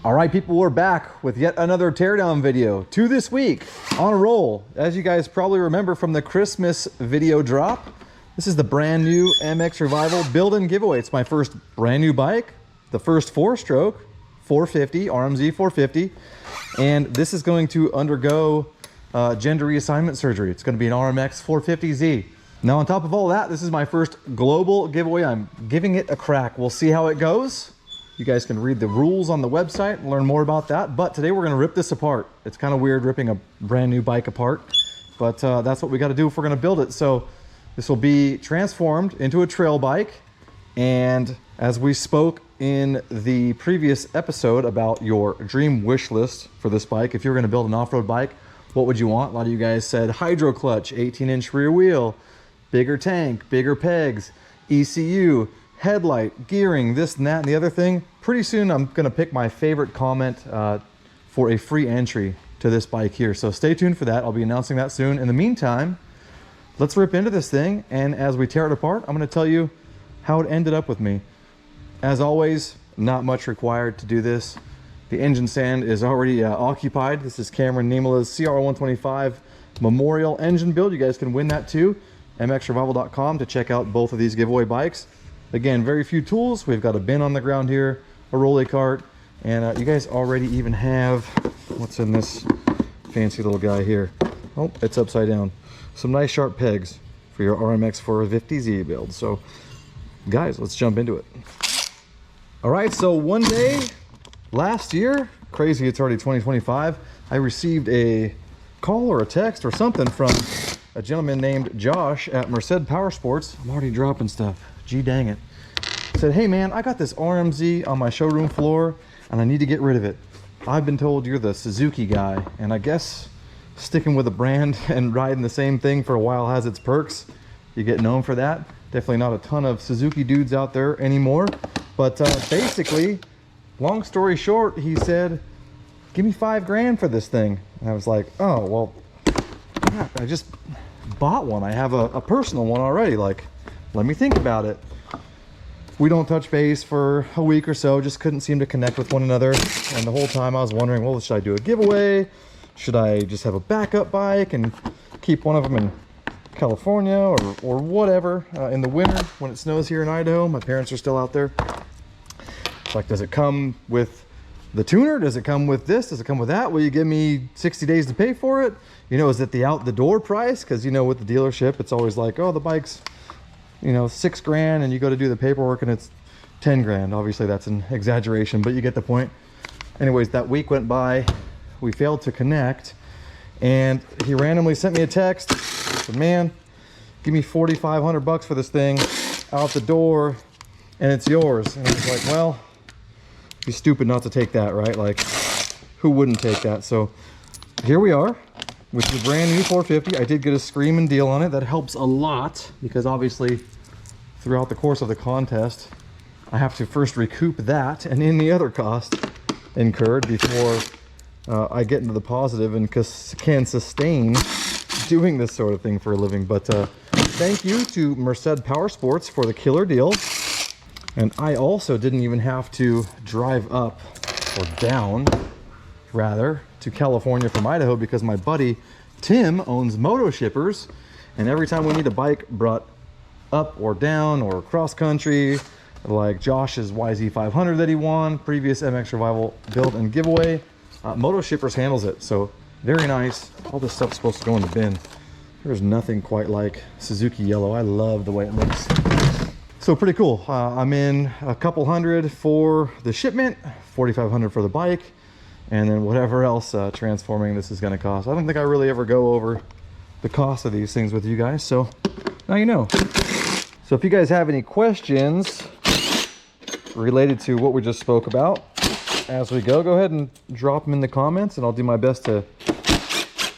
All right, people, we're back with yet another teardown video. 2 this week, on a roll. As you guys probably remember from the Christmas video drop, this is the brand new mXrevival build and giveaway. It's my first brand new bike, the first 4-stroke 450, RMZ 450. And this is going to undergo gender reassignment surgery. It's going to be an RMX450Z. Now, on top of all that, this is my first global giveaway. I'm giving it a crack. We'll see how it goes. You guys can read the rules on the website and learn more about that. But today we're going to rip this apart. It's kind of weird ripping a brand new bike apart, but that's what we got to do if we're going to build it. So this will be transformed into a trail bike. And as we spoke in the previous episode about your dream wish list for this bike, if you're going to build an off-road bike, what would you want? A lot of you guys said hydro clutch, 18-inch rear wheel, bigger tank, bigger pegs, ECU, headlight, gearing, this and that and the other thing. Pretty soon I'm going to pick my favorite comment for a free entry to this bike here. So stay tuned for that. I'll be announcing that soon. In the meantime, let's rip into this thing. And as we tear it apart, I'm going to tell you how it ended up with me. As always, not much required to do this. The engine stand is already occupied. This is Cameron Niemela's CR125 Memorial engine build. You guys can win that too. mXrevival.com to check out both of these giveaway bikes. Again, very few tools. We've got a bin on the ground here, a rolly cart, and you guys already even have, what's in this fancy little guy here? Oh, it's upside down. Some nice sharp pegs for your RMX450Z build. So guys, let's jump into it. All right, so one day last year, crazy it's already 2025, I received a call or a text or something from a gentleman named Josh at Merced Power Sports. I'm already dropping stuff. Gee dang it. Said, hey man, I got this RMZ on my showroom floor and I need to get rid of it. I've been told you're the Suzuki guy, and I guess sticking with a brand and riding the same thing for a while has its perks. You get known for that. Definitely not a ton of Suzuki dudes out there anymore. But basically, long story short, he said, give me $5 grand for this thing. And I was like, oh, well, I just bought one. I have a personal one already. Like, let me think about it. We don't touch base for a week or so, just couldn't seem to connect with one another. And the whole time I was wondering, well, should I do a giveaway? Should I just have a backup bike and keep one of them in California or whatever in the winter when it snows here in Idaho? My parents are still out there. Like, does it come with the tuner? Does it come with this? Does it come with that? Will you give me 60 days to pay for it? You know, is it the out the door price? Because, you know, with the dealership, it's always like, oh, the bike's, you know, $6 grand, and you go to do the paperwork and it's 10 grand. Obviously that's an exaggeration, but you get the point. Anyways, that week went by, we failed to connect, and he randomly sent me a text. He said, man, give me 4,500 bucks for this thing out the door and it's yours. And I was like, well, be stupid not to take that, right? Like, who wouldn't take that? So here we are with the brand new 450. I did get a screaming deal on it. That helps a lot because obviously throughout the course of the contest, I have to first recoup that and any other cost incurred before I get into the positive and can sustain doing this sort of thing for a living. But thank you to Merced Power Sports for the killer deal. And I also didn't even have to drive up or down, rather, to California from Idaho because my buddy Tim owns Moto Shippers, and every time we need a bike brought up or down or cross country, like Josh's YZ500 that he won, previous mXrevival build and giveaway, Moto Shippers handles it. So very nice. All this stuff's supposed to go in the bin. There's nothing quite like Suzuki yellow. I love the way it looks. So pretty cool. I'm in a couple hundred for the shipment, 4,500 for the bike, and then whatever else transforming this is going to cost. I don't think I really ever go over the cost of these things with you guys, so now you know. So if you guys have any questions related to what we just spoke about as we go ahead and drop them in the comments, and I'll do my best to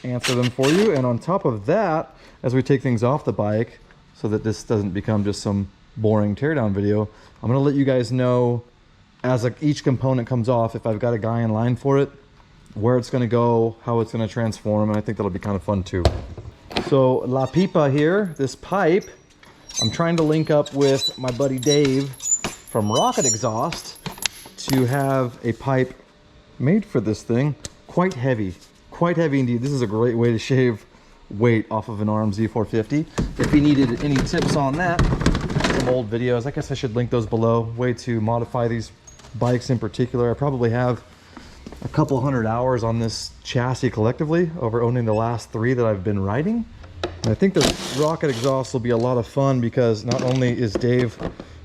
answer them for you. And on top of that, as we take things off the bike, so that this doesn't become just some boring teardown video, I'm going to let you guys know as each component comes off, if I've got a guy in line for it, where it's going to go, how it's going to transform, and I think that'll be kind of fun too. So La Pipa here, this pipe, I'm trying to link up with my buddy Dave from Rocket Exhaust to have a pipe made for this thing. Quite heavy indeed. This is a great way to shave weight off of an RMZ 450. If you needed any tips on that, some old videos, I guess I should link those below. Way to modify these bikes in particular. I probably have a couple hundred hours on this chassis collectively over owning the last 3 that I've been riding. And I think the rocket exhaust will be a lot of fun because not only is Dave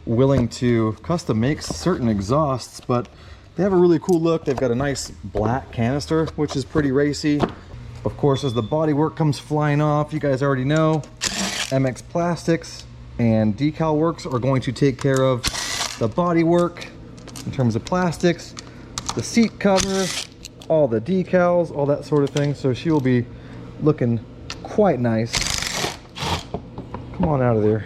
willing to custom make certain exhausts, but they have a really cool look. They've got a nice black canister, which is pretty racy. Of course, as the bodywork comes flying off, you guys already know MX Plastics and Decal Works are going to take care of the bodywork in terms of plastics, the seat cover, all the decals, all that sort of thing. So she will be looking quite nice. Come on out of there.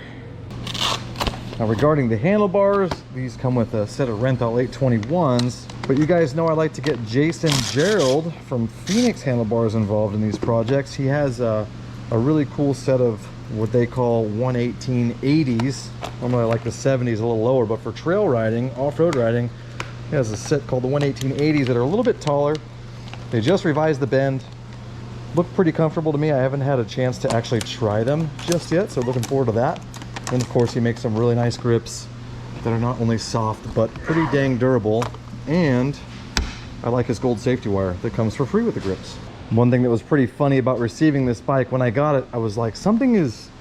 Now regarding the handlebars, these come with a set of Renthal 821s, but you guys know I like to get Jason Gerald from Phoenix Handlebars involved in these projects. He has a really cool set of what they call 11880s. Normally I like the 70s a little lower, but for trail riding, off-road riding, he has a set called the 11880s that are a little bit taller. They just revised the bend. Look pretty comfortable to me. I haven't had a chance to actually try them just yet, so looking forward to that. And of course he makes some really nice grips that are not only soft but pretty dang durable. And I like his gold safety wire that comes for free with the grips. One thing that was pretty funny about receiving this bike, when I got it, I was like, something is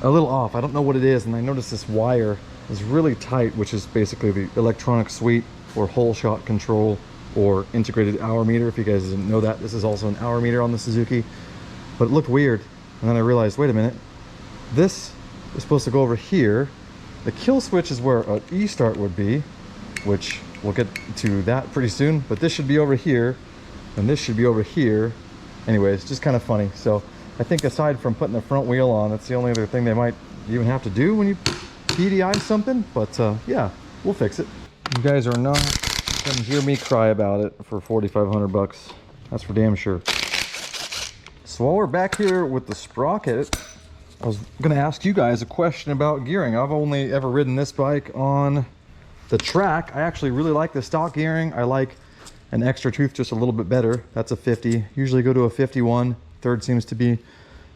a little off. I don't know what it is. And I noticed this wire is really tight, which is basically the electronic suite or whole shot control or integrated hour meter. If you guys didn't know that, this is also an hour meter on the Suzuki, but it looked weird. And then I realized, wait a minute, this is supposed to go over here. The kill switch is where an E-start would be, which we'll get to that pretty soon, but this should be over here and this should be over here. Anyways, just kind of funny. So I think aside from putting the front wheel on, that's the only other thing they might even have to do when you PDI something, but yeah, we'll fix it. You guys are not gonna hear me cry about it for 4,500 bucks. That's for damn sure. So while we're back here with the sprocket, I was gonna ask you guys a question about gearing. I've only ever ridden this bike on the track. I actually really like the stock gearing. I like an extra tooth just a little bit better. That's a 50. Usually go to a 51. Third seems to be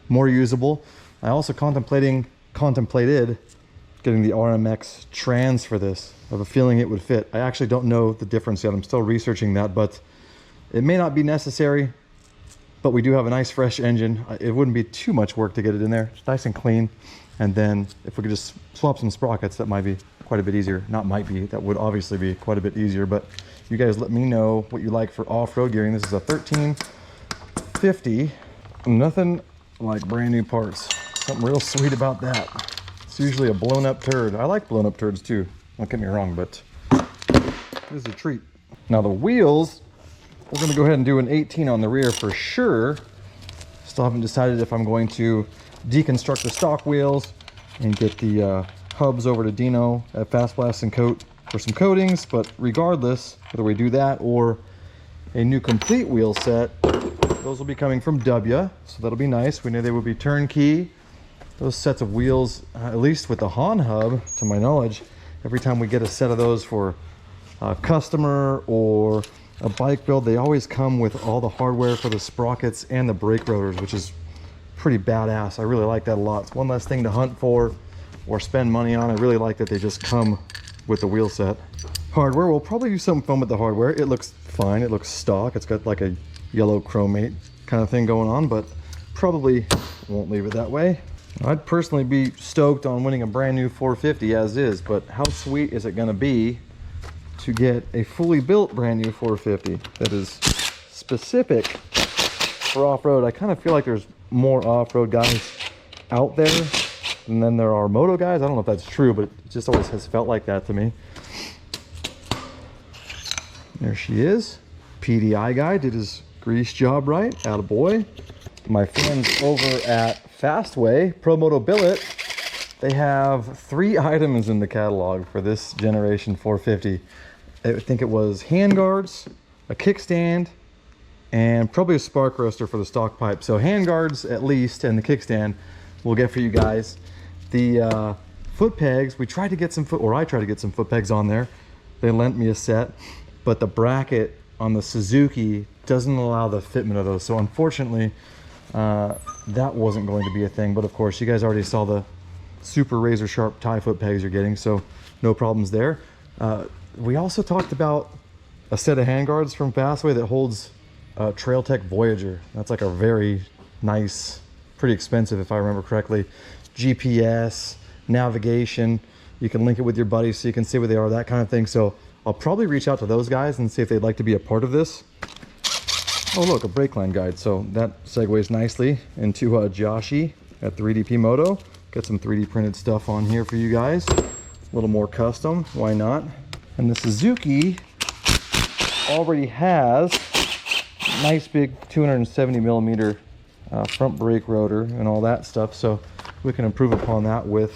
more usable. I also contemplated getting the RMX trans for this. I have a feeling it would fit. I actually don't know the difference yet. I'm still researching that, but it may not be necessary. But we do have a nice fresh engine. It wouldn't be too much work to get it in there. It's nice and clean. And then if we could just swap some sprockets, that might be quite a bit easier. Not might be, that would obviously be quite a bit easier, but you guys let me know what you like for off-road gearing. This is a 1350. Nothing like brand new parts. Something real sweet about that. It's usually a blown up turd. I like blown up turds too. Don't get me wrong, but this is a treat. Now the wheels, we're gonna go ahead and do an 18 on the rear for sure. Still haven't decided if I'm going to deconstruct the stock wheels and get the hubs over to Dino at Fast Blast and coat for some coatings, but regardless, whether we do that or a new complete wheel set, those will be coming from Dubya, so that'll be nice. We knew they would be turnkey. Those sets of wheels, at least with the Han hub, to my knowledge, every time we get a set of those for a customer or a bike build, they always come with all the hardware for the sprockets and the brake rotors, which is pretty badass. I really like that a lot. It's one less thing to hunt for or spend money on. I really like that they just come with the wheel set. Hardware, we'll probably do something fun with the hardware. It looks fine, it looks stock. It's got like a yellow chromate kind of thing going on, but probably won't leave it that way. I'd personally be stoked on winning a brand new 450 as is, but how sweet is it gonna be to get a fully built brand new 450 that is specific for off-road? I kind of feel like there's more off-road guys out there than there are moto guys. I don't know if that's true, but it just always has felt like that to me. There she is. PDI guy did his grease job right. Attaboy. My friends over at Fastway, Pro Moto Billet, they have 3 items in the catalog for this generation 450. I think it was handguards, a kickstand, and probably a spark roaster for the stock pipe. So handguards at least, and the kickstand we'll get for you guys. The foot pegs, we tried to get some I tried to get some foot pegs on there. They lent me a set, but the bracket on the Suzuki doesn't allow the fitment of those. So unfortunately, that wasn't going to be a thing. But of course, you guys already saw the super razor sharp tie foot pegs you're getting, so no problems there. We also talked about a set of handguards from Fastway that holds Trail Tech Voyager. That's like a very nice, pretty expensive if I remember correctly, GPS, navigation. You can link it with your buddies so you can see where they are, that kind of thing. So I'll probably reach out to those guys and see if they'd like to be a part of this. Oh look, a brake line guide. So that segues nicely into Joshi at 3DP Moto. Got some 3D printed stuff on here for you guys. A little more custom, why not? And the Suzuki already has a nice big 270 millimeter front brake rotor and all that stuff. So we can improve upon that with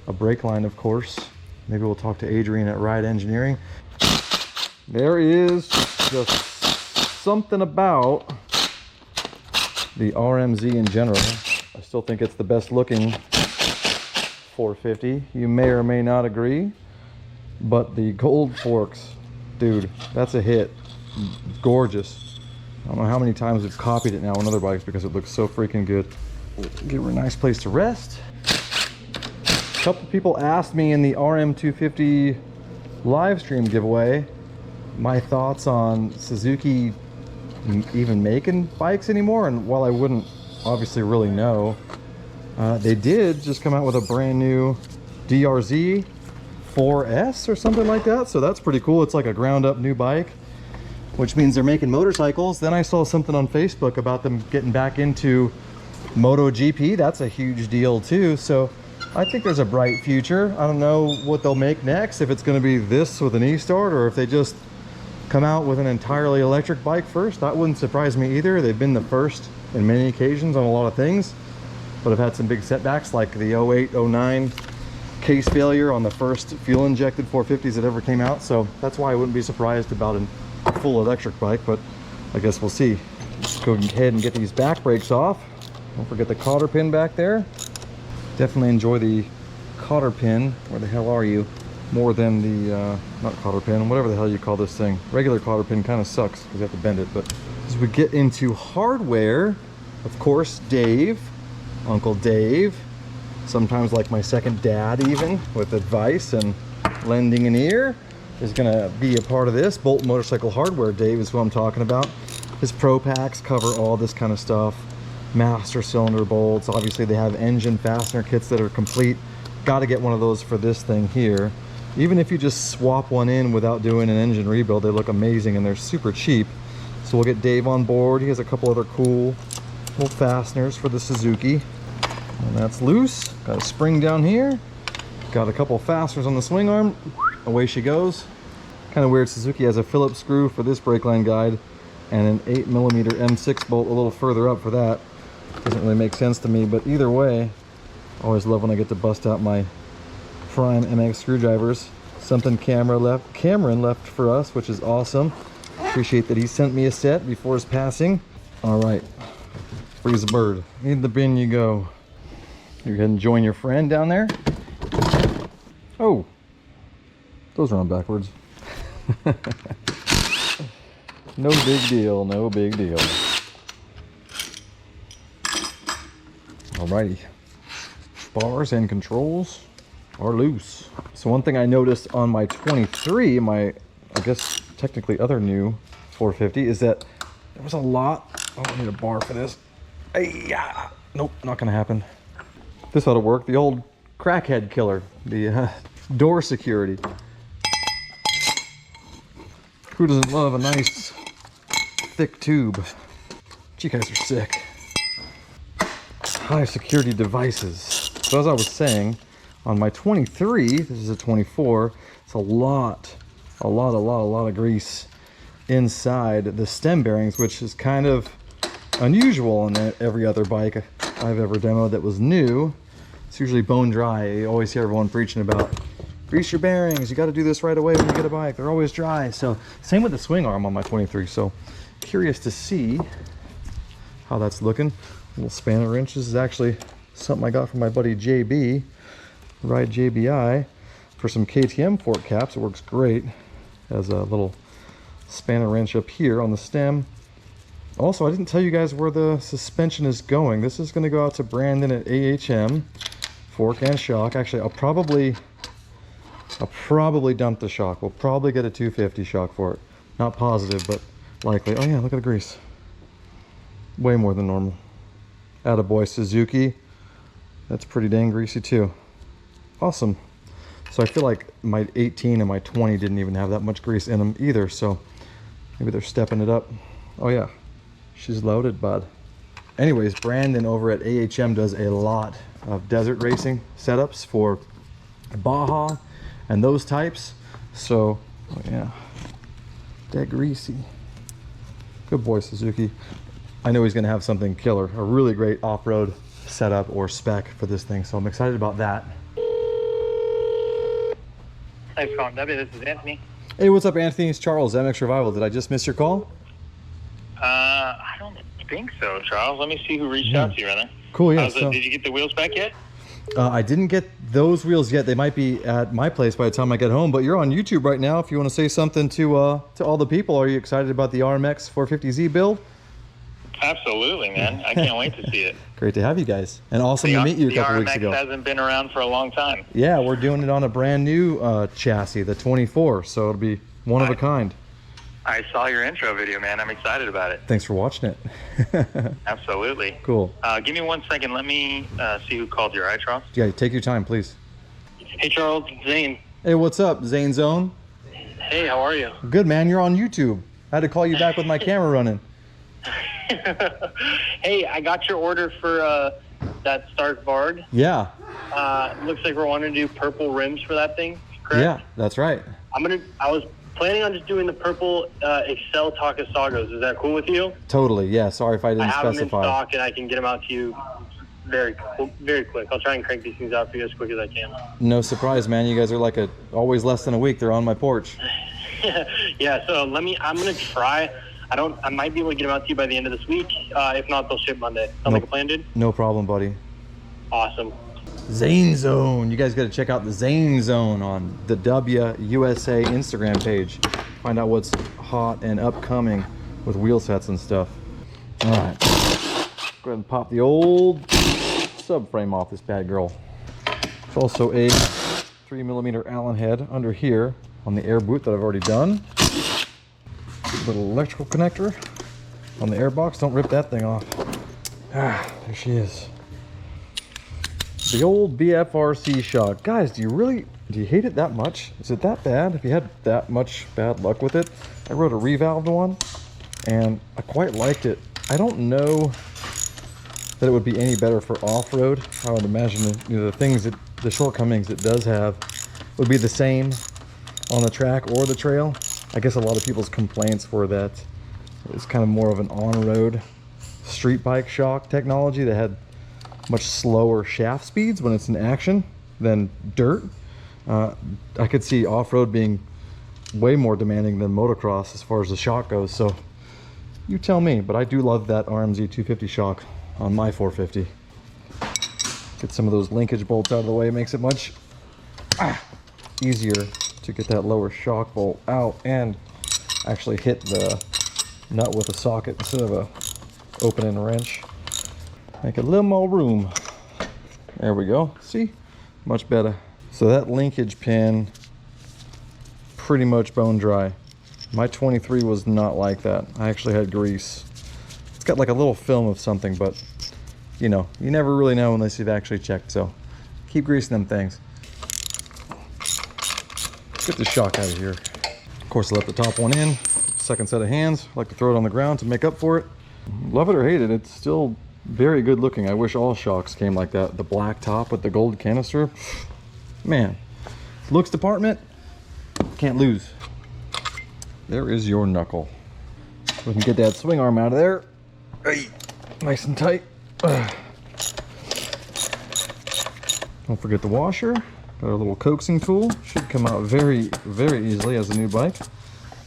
a brake line, of course. Maybe we'll talk to Adrian at Ride Engineering. There is just something about the RMZ in general. I still think it's the best looking 450. You may or may not agree, but the gold forks, dude, that's a hit. It's gorgeous. I don't know how many times we've copied it now on other bikes because it looks so freaking good. Give her a nice place to rest. A couple people asked me in the RM250 live stream giveaway my thoughts on Suzuki even making bikes anymore, and while I wouldn't obviously really know, they did just come out with a brand new DRZ 4S or something like that, so that's pretty cool. It's like a ground up new bike, which means they're making motorcycles. Then I saw something on Facebook about them getting back into MotoGP. That's a huge deal too, so I think there's a bright future. I don't know what they'll make next, if it's going to be this with an e-start or if they just come out with an entirely electric bike first. That wouldn't surprise me either. They've been the first in many occasions on a lot of things, but have had some big setbacks like the 08-09 case failure on the first fuel injected 450s that ever came out. So that's why I wouldn't be surprised about a full electric bike, but I guess we'll see. Let's go ahead and get these back brakes off. Don't forget the cotter pin back there. Definitely enjoy the cotter pin. Where the hell are you? More than the, not cotter pin, whatever the hell you call this thing. Regular cotter pin kind of sucks because you have to bend it. But as we get into hardware, of course, Dave, Uncle Dave, sometimes like my second dad even, with advice and lending an ear, is gonna be a part of this. Bolt Motorcycle Hardware Dave is who I'm talking about. His Pro Packs cover all this kind of stuff. Master cylinder bolts. Obviously they have engine fastener kits that are complete. Got to get one of those for this thing here. Even if you just swap one in without doing an engine rebuild, they look amazing and they're super cheap. So we'll get Dave on board. He has a couple other cool little fasteners for the Suzuki. And that's loose. Got a spring down here. Got a couple fasteners on the swing arm. Away she goes. Kind of weird, Suzuki has a Phillips screw for this brake line guide and an 8mm M6 bolt a little further up for that. Doesn't really make sense to me, but either way, I always love when I get to bust out my prime MX screwdrivers. Something Cameron left for us, which is awesome. Appreciate that he sent me a set before his passing. All right, freeze a bird. In the bin you go. You're gonna join your friend down there. Oh, those are on backwards. No big deal, no big deal. Alrighty, bars and controls are loose. So one thing I noticed on my 23, my, I guess technically other new 450, is that there was a lot, oh, I need a bar for this. Ay-ya. Nope, not gonna happen. This ought to work, the old crackhead killer, the door security. Who doesn't love a nice thick tube? You guys are sick. High security devices. So as I was saying, on my 23, this is a 24, it's a lot of grease inside the stem bearings, which is kind of unusual on every other bike I've ever demoed that was new. It's usually bone dry. You always hear everyone preaching about grease your bearings, you got to do this right away when you get a bike, they're always dry. So same with the swing arm on my 23. So curious to see how that's looking. Little spanner wrench. This is actually something I got from my buddy JB, Ride JBI, for some KTM fork caps. It works great as a little spanner wrench up here on the stem. Also, I didn't tell you guys where the suspension is going. This is going to go out to Brandon at AHM, fork and shock. Actually, I'll probably dump the shock. We'll probably get a 250 shock for it. Not positive, but likely. Oh yeah, look at the grease. Way more than normal. Attaboy Suzuki. That's pretty dang greasy too. Awesome. So I feel like my 18 and my 20 didn't even have that much grease in them either, so maybe they're stepping it up. Oh yeah, she's loaded, bud. Anyways, Brandon over at AHM does a lot of desert racing setups for Baja and those types. So, oh yeah, dead greasy. Good boy, Suzuki. I know he's gonna have something killer, a really great off-road setup or spec for this thing, so I'm excited about that. Thanks for calling Dubya. This is Anthony. Hey, what's up, Anthony? It's Charles, mXrevival. Did I just miss your call? I don't think so, Charles. Let me see who reached out to you, rather. Cool, yeah. Did you get the wheels back yet? I didn't get those wheels yet. They might be at my place by the time I get home, but you're on YouTube right now. If you want to say something to all the people, are you excited about the RMX450Z build? Absolutely, man. I can't wait to see it. Great to have you guys. And awesome to meet you a couple weeks ago. The RMX hasn't been around for a long time. Yeah, we're doing it on a brand new chassis, the 24, so it'll be one of a kind. I saw your intro video, man. I'm excited about it. Thanks for watching it. Absolutely. Cool. Give me 1 second. Let me see who called you, all right, Charles? Yeah, take your time, please. Hey, Charles. Zane. Hey, what's up, Zane Zone? Hey, how are you? Good, man. You're on YouTube. I had to call you back with my camera running. Hey, I got your order for that Stark Varg. Yeah. Looks like we're wanting to do purple rims for that thing, correct? Yeah, that's right. I was planning on just doing the purple Excel Takasagos. Is that cool with you? Totally, yeah. Sorry if I didn't specify. I have them in stock and I can get them out to you very quick. I'll try and crank these things out for you as quick as I can. No surprise, man. You guys are like always less than a week. They're on my porch. Yeah, so I'm gonna try. I might be able to get them out to you by the end of this week. If not, they'll ship Monday. Sound like a plan, dude? No problem, buddy. Awesome. Zane Zone. You guys got to check out the Zane Zone on the Dubya USA Instagram page. Find out what's hot and upcoming with wheel sets and stuff. All right. Go ahead and pop the old subframe off this bad girl. There's also a 3mm Allen head under here on the air boot that I've already done. Little electrical connector on the air box. Don't rip that thing off. Ah, there she is. The old BFRC shock. Guys, do you hate it that much? Is it that bad? Have you had that much bad luck with it? I wrote a revalved one and I quite liked it. I don't know that it would be any better for off-road. I would imagine the shortcomings it does have would be the same on the track or the trail. I guess a lot of people's complaints were that it's kind of more of an on-road street bike shock technology that had much slower shaft speeds when it's in action than dirt. I could see off-road being way more demanding than motocross as far as the shock goes, so you tell me, but I do love that RMZ 250 shock on my 450. Get some of those linkage bolts out of the way, it makes it much easier to get that lower shock bolt out and actually hit the nut with a socket instead of a opening wrench. Make a little more room. There we go. See? Much better. So that linkage pin, pretty much bone dry. My 23 was not like that. I actually had grease. It's got like a little film of something, but you know, you never really know unless you've actually checked. So keep greasing them things. Get the shock out of here. Of course, I left the top one in. Second set of hands. I like to throw it on the ground to make up for it. Love it or hate it, it's still very good looking. I wish all shocks came like that. The black top with the gold canister. Man, looks department, can't lose. There is your knuckle. We can get that swing arm out of there. Hey, nice and tight. Don't forget the washer. Got our little coaxing tool. Should come out very, very easily as a new bike.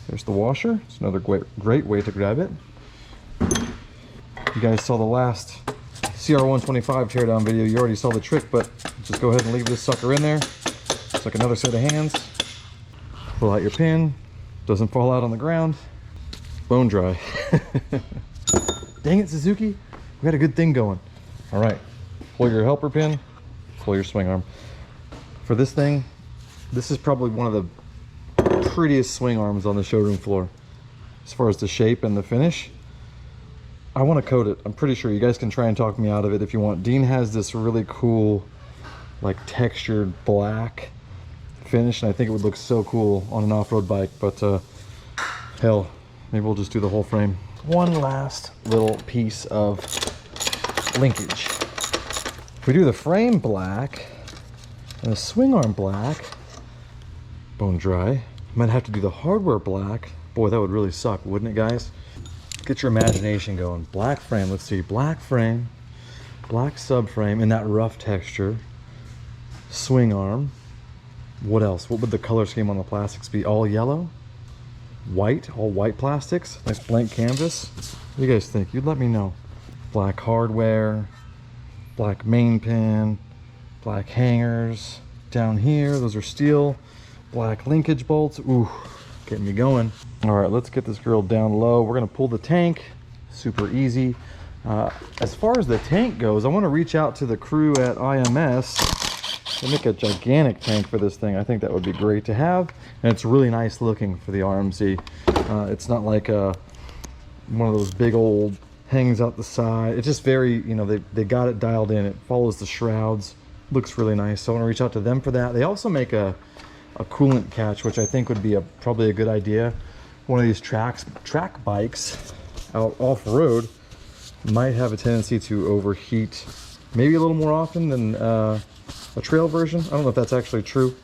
There's the washer. It's another great way to grab it. You guys saw the last CR125 teardown video. You already saw the trick, but just go ahead and leave this sucker in there. It's like another set of hands. Pull out your pin. Doesn't fall out on the ground. bone dry. Dang it, Suzuki. We got a good thing going. All right, pull your helper pin, pull your swing arm. For this thing, this is probably one of the prettiest swing arms on the showroom floor. As far as the shape and the finish, I want to coat it. I'm pretty sure you guys can try and talk me out of it if you want. Dean has this really cool, like textured black finish, and I think it would look so cool on an off-road bike, but hell, maybe we'll just do the whole frame. One last little piece of linkage. If we do the frame black and the swing arm black, bone dry, might have to do the hardware black. Boy, that would really suck, wouldn't it, guys? Get your imagination going. Black frame, let's see, black frame, black subframe in that rough texture, swing arm. What else? What would the color scheme on the plastics be? All yellow? White? All white plastics? Nice blank canvas? What do you guys think? You'd let me know. Black hardware, black main pin, black hangers down here. Those are steel. Black linkage bolts. Ooh, getting me going. All right, let's get this girl down low. We're gonna pull the tank. Super easy. As far as the tank goes, I want to reach out to the crew at IMS. They make a gigantic tank for this thing. I think that would be great to have, and it's really nice looking for the RMZ. It's not like one of those big old hangs out the side. It's just very, you know, they got it dialed in. It follows the shrouds. Looks really nice. So I want to reach out to them for that. They also make a coolant catch, which I think would be probably a good idea. One of these track bikes out off-road might have a tendency to overheat maybe a little more often than a trail version. I don't know if that's actually true,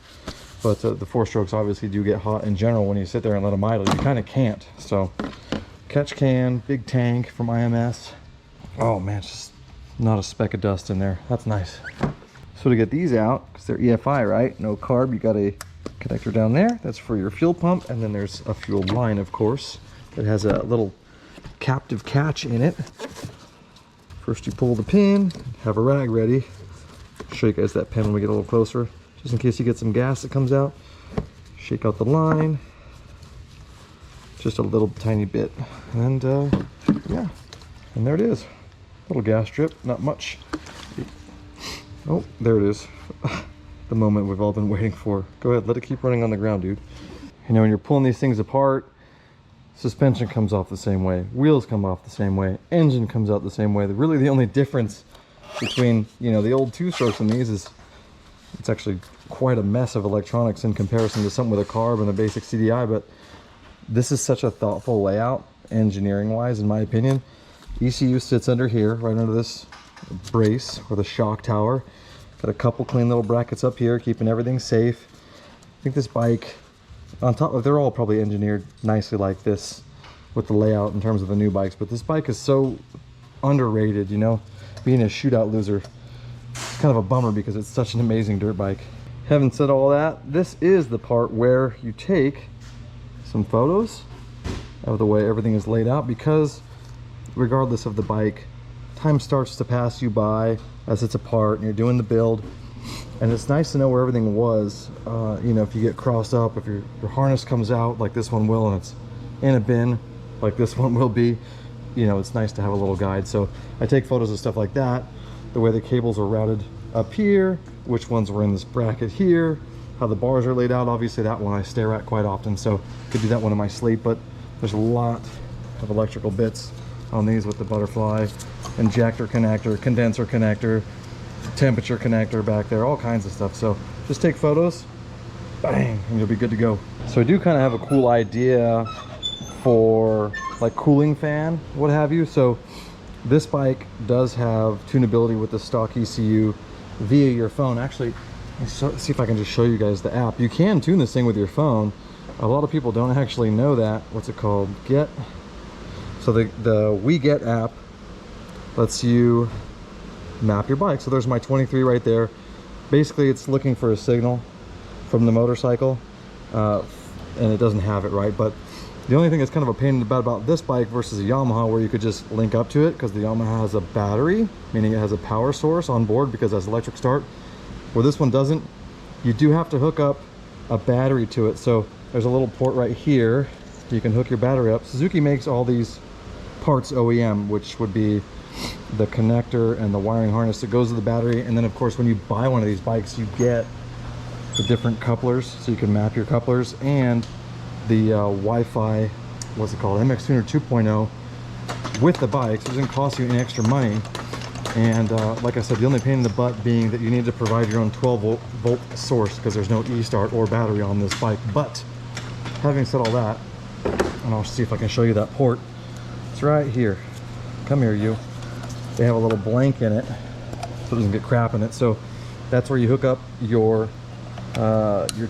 but the four strokes obviously do get hot in general when you sit there and let them idle. You kind of can't. So catch can, big tank from IMS. Oh man, it's just not a speck of dust in there. That's nice. So to get these out, because they're EFI, right? No carb, you got a connector down there. That's for your fuel pump. And then there's a fuel line, of course, that has a little captive catch in it. First you pull the pin, have a rag ready. Show you guys that pin when we get a little closer, just in case you get some gas that comes out. Shake out the line, just a little tiny bit, and yeah, and there it is. Little gas drip, not much. Oh, there it is. The moment we've all been waiting for. Go ahead, let it keep running on the ground, dude. You know, when you're pulling these things apart, suspension comes off the same way, wheels come off the same way, engine comes out the same way. Really the only difference between, you know, the old two-strokes and these is it's actually quite a mess of electronics in comparison to something with a carb and a basic CDI, but this is such a thoughtful layout engineering wise, in my opinion. ECU sits under here, right under this brace or the shock tower. Got a couple clean little brackets up here, keeping everything safe. I think this bike, on top of, they're all probably engineered nicely like this with the layout in terms of the new bikes, but this bike is so underrated, you know. Being a shootout loser, it's kind of a bummer because it's such an amazing dirt bike. Having said all that, this is the part where you take some photos of the way everything is laid out, because regardless of the bike, time starts to pass you by as it's apart and you're doing the build, and it's nice to know where everything was. You know, if you get crossed up, if your harness comes out like this one will and it's in a bin like this one will be, you know, it's nice to have a little guide. So I take photos of stuff like that, the way the cables are routed up here, which ones were in this bracket here, how the bars are laid out. Obviously that one I stare at quite often, so could do that one in my sleep, but there's a lot of electrical bits on these with the butterfly, injector connector, condenser connector, temperature connector back there, all kinds of stuff. So just take photos, bang, and you'll be good to go. So I do kind of have a cool idea for like cooling fan, what have you. So this bike does have tunability with the stock ECU via your phone. Actually, let's see if I can just show you guys the app. You can tune this thing with your phone. A lot of people don't actually know that. What's it called? Get. So the We Get app lets you map your bike. So there's my 23 right there. Basically, it's looking for a signal from the motorcycle, and it doesn't have it, right? But the only thing that's kind of a pain in the butt about this bike versus a Yamaha, where you could just link up to it, because the Yamaha has a battery, meaning it has a power source on board because that's electric start, where this one doesn't. You do have to hook up a battery to it. So there's a little port right here you can hook your battery up. Suzuki makes all these parts OEM, which would be the connector and the wiring harness that goes to the battery. And then of course, when you buy one of these bikes, you get the different couplers, so you can map your couplers, and the Wi-Fi, what's it called, MX Tuner 2.0 with the bike, so it doesn't cost you any extra money. And like I said, the only pain in the butt being that you need to provide your own 12 volt source because there's no e-start or battery on this bike. But having said all that, and I'll see if I can show you that port. It's right here. Come here, you. They have a little blank in it so it doesn't get crap in it. So that's where you hook up your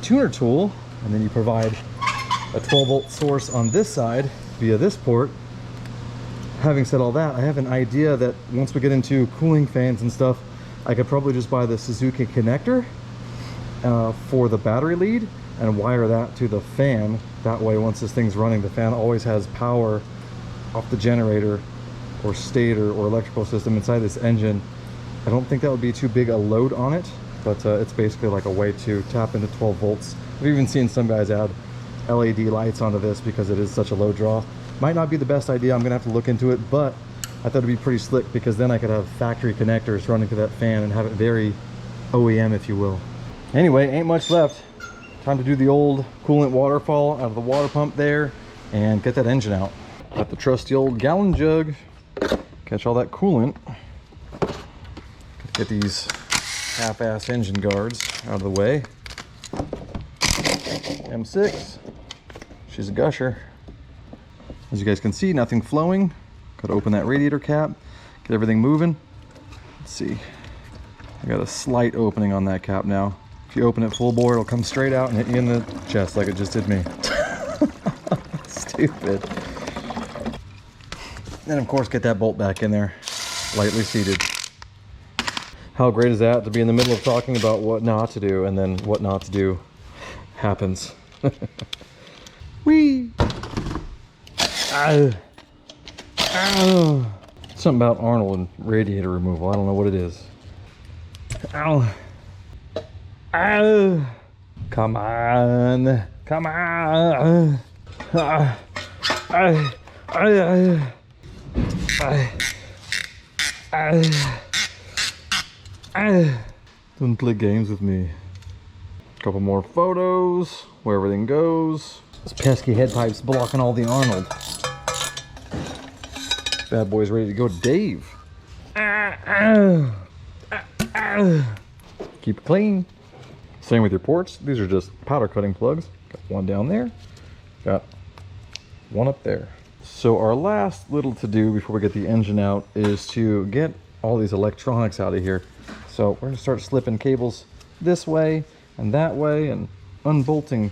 tuner tool, and then you provide a 12 volt source on this side via this port. Having said all that, I have an idea that once we get into cooling fans and stuff, I could probably just buy the Suzuki connector for the battery lead and wire that to the fan. That way, once this thing's running, the fan always has power off the generator or stator or electrical system inside this engine. I don't think that would be too big a load on it, but it's basically like a way to tap into 12 volts. I've even seen some guys add LED lights onto this because it is such a low draw. Might not be the best idea, I'm gonna have to look into it, but I thought it'd be pretty slick because then I could have factory connectors running to that fan and have it very OEM, if you will. Anyway, ain't much left. Time to do the old coolant waterfall out of the water pump there and get that engine out. Got the trusty old gallon jug, catch all that coolant. Get these half-ass engine guards out of the way. M6, she's a gusher. As you guys can see, nothing flowing. Gotta open that radiator cap, get everything moving. Let's see, I got a slight opening on that cap now. If you open it full bore, it'll come straight out and hit you in the chest like it just did me. Stupid. And of course, get that bolt back in there, lightly seated. How great is that to be in the middle of talking about what not to do, and then what not to do happens. Whee! Something about Arnold and radiator removal. I don't know what it is. Ow. Ow. Come on. Come on. Don't play games with me. Couple more photos where everything goes. This pesky head pipe's blocking all the Arnold. Bad boy's ready to go, Dave. Keep it clean. Same with your ports. These are just powder cutting plugs. Got one down there. Got one up there. So our last little to do before we get the engine out is to get all these electronics out of here. So we're gonna start slipping cables this way and that way and unbolting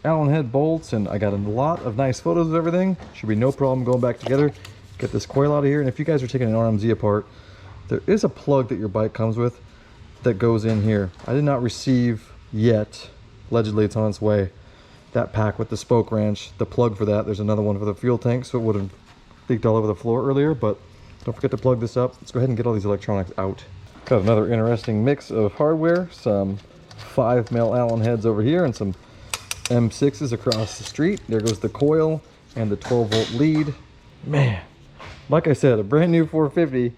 Allen head bolts, and I got a lot of nice photos of everything. Should be no problem going back together. Get this coil out of here, and if you guys are taking an RMZ apart, there is a plug that your bike comes with that goes in here. I did not receive yet, allegedly it's on its way, that pack with the spoke wrench, the plug for that. There's another one for the fuel tank, so it would have leaked all over the floor earlier, but don't forget to plug this up. Let's go ahead and get all these electronics out. Got another interesting mix of hardware, some 5 mil Allen heads over here and some M6s across the street. There goes the coil and the 12 volt lead. Man, like I said, a brand new 450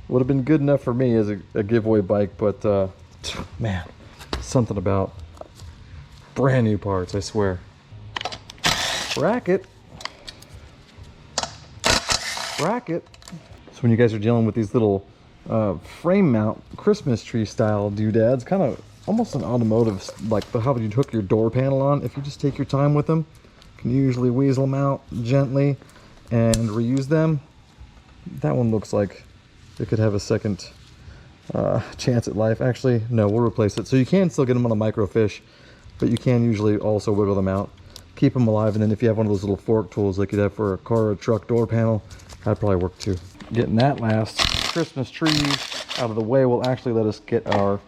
would have been good enough for me as a giveaway bike, but man, something about brand new parts, I swear. Bracket. So when you guys are dealing with these little frame mount Christmas tree style doodads, kind of almost an automotive, like how would you hook your door panel on? If you just take your time with them, you can usually weasel them out gently and reuse them. That one looks like it could have a second chance at life. Actually, no, we'll replace it. So you can still get them on a microfiche, but you can usually also wiggle them out, keep them alive, and then if you have one of those little fork tools like you'd have for a car or a truck door panel, that'd probably work too. Getting that last Christmas tree out of the way will actually let us get our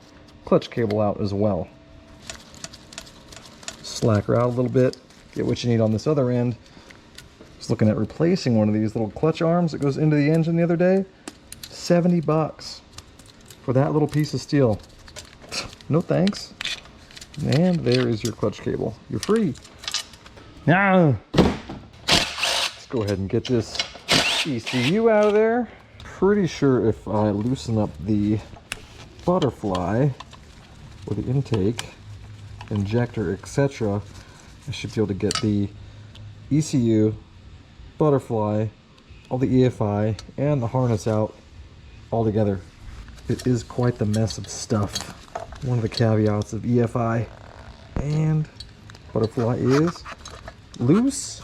clutch cable out as well. Slack her out a little bit, get what you need on this other end. Just looking at replacing one of these little clutch arms that goes into the engine the other day. 70 bucks for that little piece of steel. No thanks. And there is your clutch cable. You're free. Now, go ahead and get this ECU out of there. Pretty sure if I loosen up the butterfly or the intake, injector, etc., I should be able to get the ECU, butterfly, all the EFI, and the harness out all together. It is quite the mess of stuff. One of the caveats of EFI and butterfly is loose.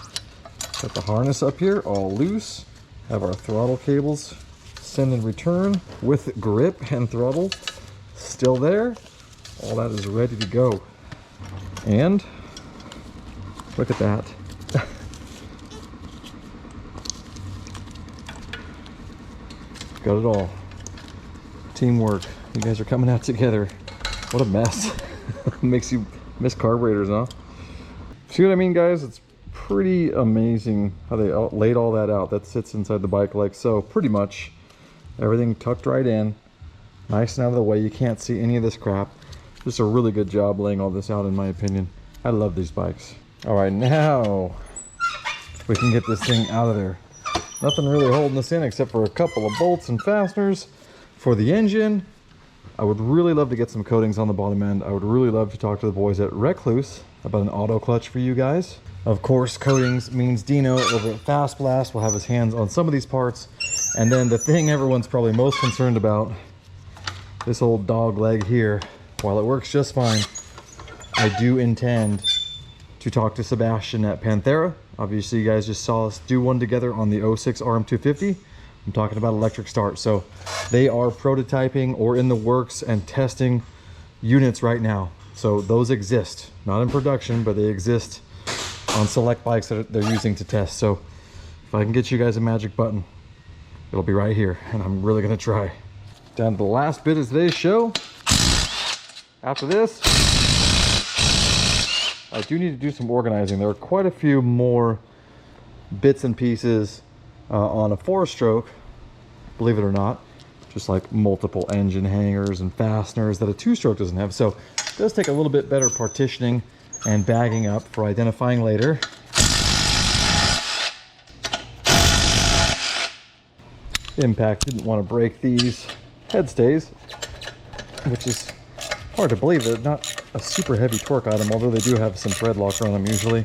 Got the harness up here all loose. Have our throttle cables send and return with grip and throttle still there. All that is ready to go. And look at that. Got it all. Teamwork. You guys are coming out together. What a mess. Makes you miss carburetors, huh? See what I mean, guys? It's pretty amazing how they laid all that out. That sits inside the bike like so. Pretty much everything tucked right in. Nice and out of the way. You can't see any of this crap. Just a really good job laying all this out, in my opinion. I love these bikes. All right, now we can get this thing out of there. Nothing really holding this in except for a couple of bolts and fasteners for the engine. I would really love to get some coatings on the bottom end. I would really love to talk to the boys at Recluse about an auto clutch for you guys. Of course, coatings means Dino over at Fast Blast will have his hands on some of these parts. And then the thing everyone's probably most concerned about, this old dog leg here. While it works just fine, I do intend to talk to Sebastian at Panthera. Obviously, you guys just saw us do one together on the 06 RM250. I'm talking about electric start. So they are prototyping or in the works and testing units right now. So those exist, not in production, but they exist on select bikes that they're using to test. So if I can get you guys a magic button, it'll be right here, and I'm really gonna try. Down to the last bit of today's show. After this, I do need to do some organizing. There are quite a few more bits and pieces on a 4-stroke, believe it or not, just like multiple engine hangers and fasteners that a 2-stroke doesn't have. So it does take a little bit better partitioning and bagging up for identifying later. Impact didn't want to break these head stays, which is hard to believe. They're not a super heavy torque item, although they do have some thread locker on them usually.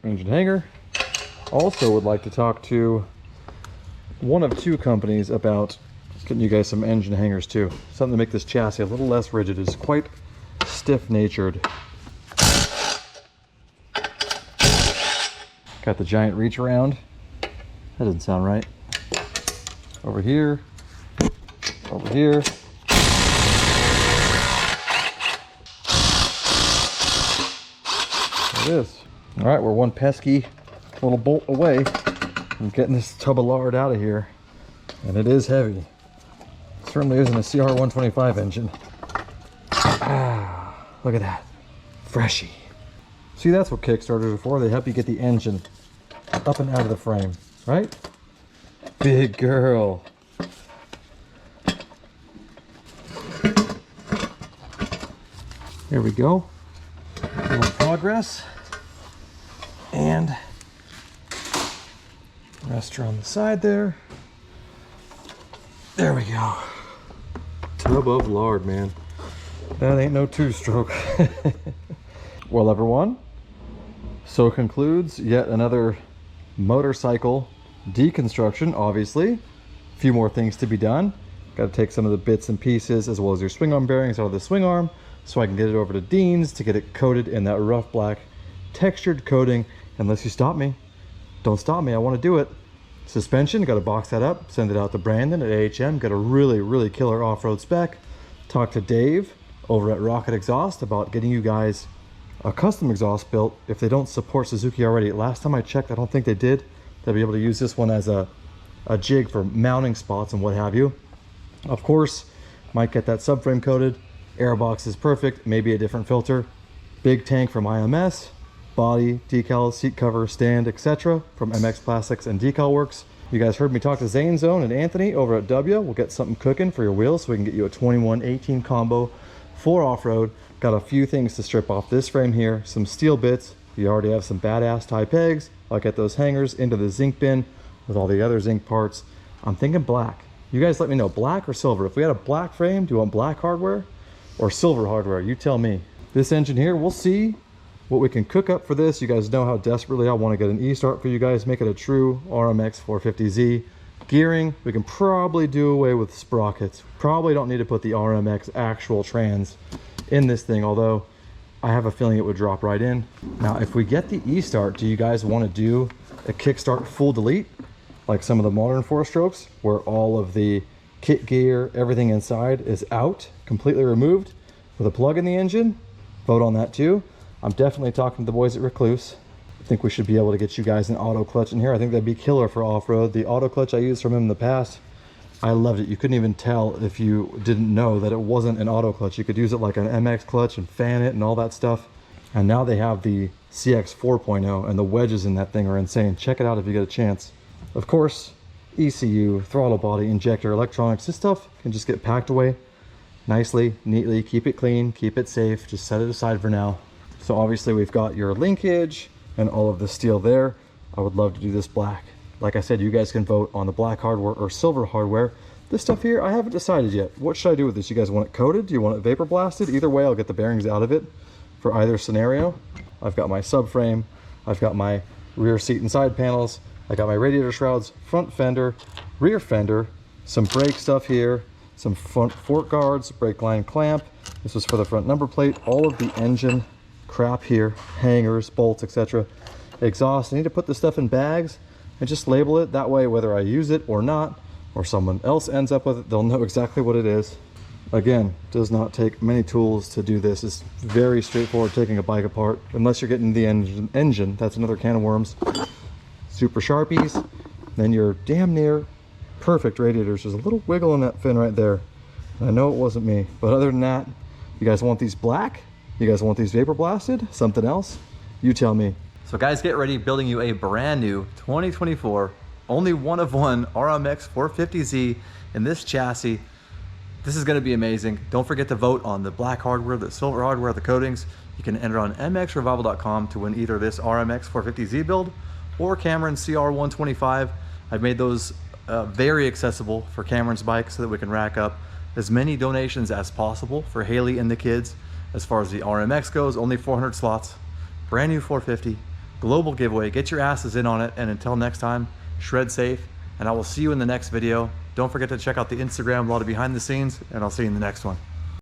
Engine hanger. Also would like to talk to one of two companies about getting you guys some engine hangers too. Something to make this chassis a little less rigid. It's quite stiff-natured. Got the giant reach around. That doesn't sound right. Over here. Over here. There it is. All right, we're one pesky little bolt away from getting this tub of lard out of here. And it is heavy. It certainly isn't a CR125 engine. Ah, look at that. Freshy. See, that's what Kickstarters are for. They help you get the engine up and out of the frame, right? Big girl. Here we go. A little progress. And rest her on the side there. There we go. Tub of lard, man. That ain't no 2-stroke. Well, everyone, so concludes yet another motorcycle deconstruction. Obviously, a few more things to be done. Got to take some of the bits and pieces as well as your swing arm bearings out of the swing arm so I can get it over to Dean's to get it coated in that rough black textured coating. Unless you stop me. Don't stop me, I want to do it. Suspension, got to box that up, send it out to Brandon at AHM, got a really killer off-road spec. Talk to Dave over at Rocket Exhaust about getting you guys a custom exhaust built if they don't support Suzuki already. Last time I checked, I don't think they did. They'll be able to use this one as a jig for mounting spots and what have you. Of course, might get that subframe coated. Airbox is perfect, maybe a different filter. Big tank from IMS, body, decals, seat cover, stand, etc. from MX Plastics and Decal Works. You guys heard me talk to Zane Zone and Anthony over at Dubya. We'll get something cooking for your wheels so we can get you a 21-18 combo for off-road. Got a few things to strip off this frame here, some steel bits. You already have some badass tie pegs. I'll get those hangers into the zinc bin with all the other zinc parts. I'm thinking black. You guys let me know, black or silver? If we had a black frame, do you want black hardware or silver hardware? You tell me. This engine here, we'll see what we can cook up for this. You guys know how desperately I want to get an E-start for you guys, make it a true RMX450Z. Gearing, we can probably do away with sprockets. Probably don't need to put the RMX actual trans in this thing, although I have a feeling it would drop right in. Now, if we get the E-start, do you guys want to do a kickstart full delete, like some of the modern 4-strokes, where all of the kit gear, everything inside is out, completely removed, with a plug in the engine? Vote on that too. I'm definitely talking to the boys at Recluse. I think we should be able to get you guys an auto clutch in here. I think that'd be killer for off-road. The auto clutch I used from him in the past, I loved it. You couldn't even tell if you didn't know that it wasn't an auto clutch. You could use it like an MX clutch and fan it and all that stuff. And now they have the CX 4.0 and the wedges in that thing are insane. Check it out if you get a chance. Of course, ECU, throttle body, injector, electronics, this stuff can just get packed away nicely, neatly. Keep it clean, keep it safe, just set it aside for now. So obviously we've got your linkage and all of the steel there. I would love to do this black. Like I said, you guys can vote on the black hardware or silver hardware. This stuff here, I haven't decided yet. What should I do with this? You guys want it coated? Do you want it vapor blasted? Either way, I'll get the bearings out of it for either scenario. I've got my subframe, I've got my rear seat and side panels, I got my radiator shrouds, front fender, rear fender, some brake stuff here, some front fork guards, brake line clamp. This was for the front number plate, all of the engine crap here, hangers, bolts, etc. Exhaust. I need to put this stuff in bags and just label it. That way, whether I use it or not, or someone else ends up with it, they'll know exactly what it is. Again, does not take many tools to do this. It's very straightforward taking a bike apart, unless you're getting the engine. That's another can of worms. Super Sharpies, then you're damn near perfect radiators. There's a little wiggle in that fin right there. I know it wasn't me, but other than that, you guys want these black? You guys want these vapor blasted? Something else? You tell me. So guys, get ready, building you a brand new 2024, only one of one RMX 450Z in this chassis. This is gonna be amazing. Don't forget to vote on the black hardware, the silver hardware, the coatings. You can enter on mXrevival.com to win either this RMX 450Z build or Cameron CR125. I've made those very accessible for Cameron's bike so that we can rack up as many donations as possible for Haley and the kids. As far as the RMX goes, only 400 slots, brand new 450, global giveaway. Get your asses in on it, and until next time, shred safe, and I will see you in the next video. Don't forget to check out the Instagram, a lot of behind the scenes, and I'll see you in the next one.